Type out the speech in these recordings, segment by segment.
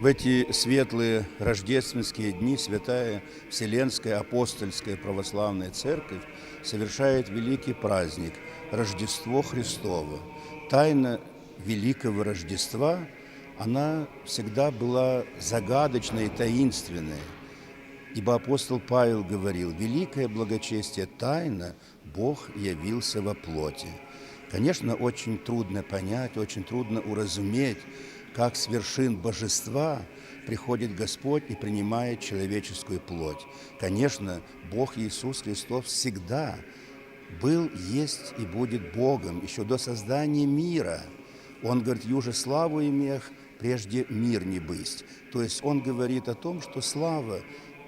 В эти светлые рождественские дни Святая Вселенская Апостольская Православная Церковь совершает великий праздник – Рождество Христово. Тайна Великого Рождества, она всегда была загадочной и таинственной. Ибо апостол Павел говорил: «Великое благочестие тайна, Бог явился во плоти». Конечно, очень трудно понять, очень трудно уразуметь, как с вершин божества приходит Господь и принимает человеческую плоть. Конечно, Бог Иисус Христос всегда был, есть и будет Богом еще до создания мира. Он говорит: «Юже славу имех, прежде мир не бысть». То есть он говорит о том, что слава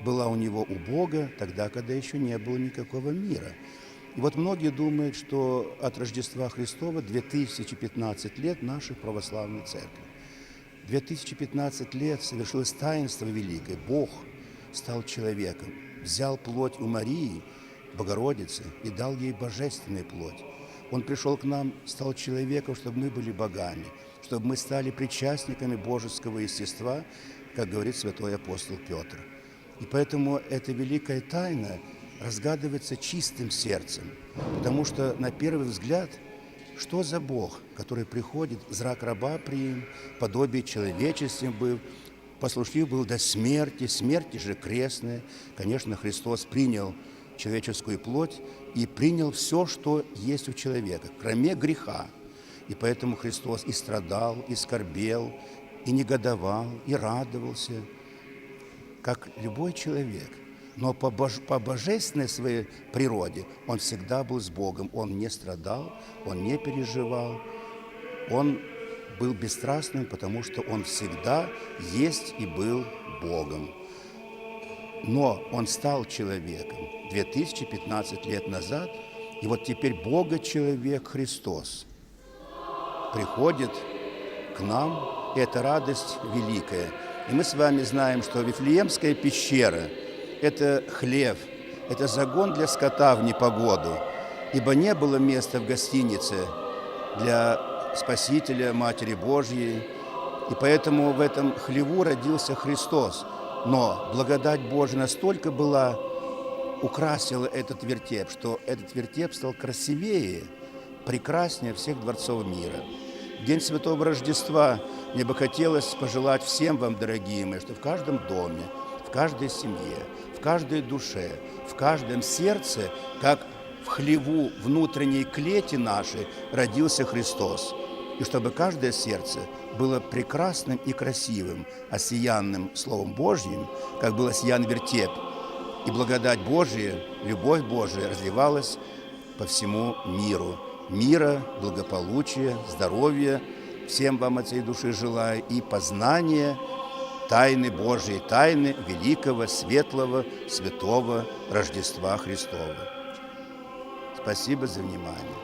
была у него у Бога тогда, когда еще не было никакого мира. И вот многие думают, что от Рождества Христова 2015 лет нашей православной церкви. 2015 лет совершилось таинство великое. Бог стал человеком, взял плоть у Марии, Богородицы, и дал ей божественную плоть. Он пришел к нам, стал человеком, чтобы мы были богами, чтобы мы стали причастниками божеского естества, как говорит святой апостол Петр. И поэтому эта великая тайна разгадывается чистым сердцем, потому что на первый взгляд, что за Бог, который приходит, зрак раба приим, подобие человечеством был, послушлив был до смерти, смерти же крестной. Конечно, Христос принял человеческую плоть и принял все, что есть у человека, кроме греха. И поэтому Христос и страдал, и скорбел, и негодовал, и радовался, как любой человек. Но по божественной своей природе он всегда был с Богом. Он не страдал, он не переживал. Он был бесстрастным, потому что он всегда есть и был Богом. Но он стал человеком 2015 лет назад, и вот теперь Бога-человек Христос приходит к нам, и это радость великая. И мы с вами знаем, что Вифлеемская пещера – это хлев, это загон для скота в непогоду, ибо не было места в гостинице для Спасителя, Матери Божьей, и поэтому в этом хлеву родился Христос. Но благодать Божия настолько украсила этот вертеп, что этот вертеп стал красивее, прекраснее всех дворцов мира. В день Святого Рождества мне бы хотелось пожелать всем вам, дорогие мои, что в каждом доме, в каждой семье, в каждой душе, в каждом сердце, как в хлеву внутренней клети нашей, родился Христос. И чтобы каждое сердце было прекрасным и красивым, осиянным Словом Божьим, как был осиян вертеп, и благодать Божия, любовь Божия разливалась по всему миру. Мира, благополучия, здоровья всем вам от всей души желаю, и познания тайны Божьей, тайны великого, светлого, святого Рождества Христова. Спасибо за внимание.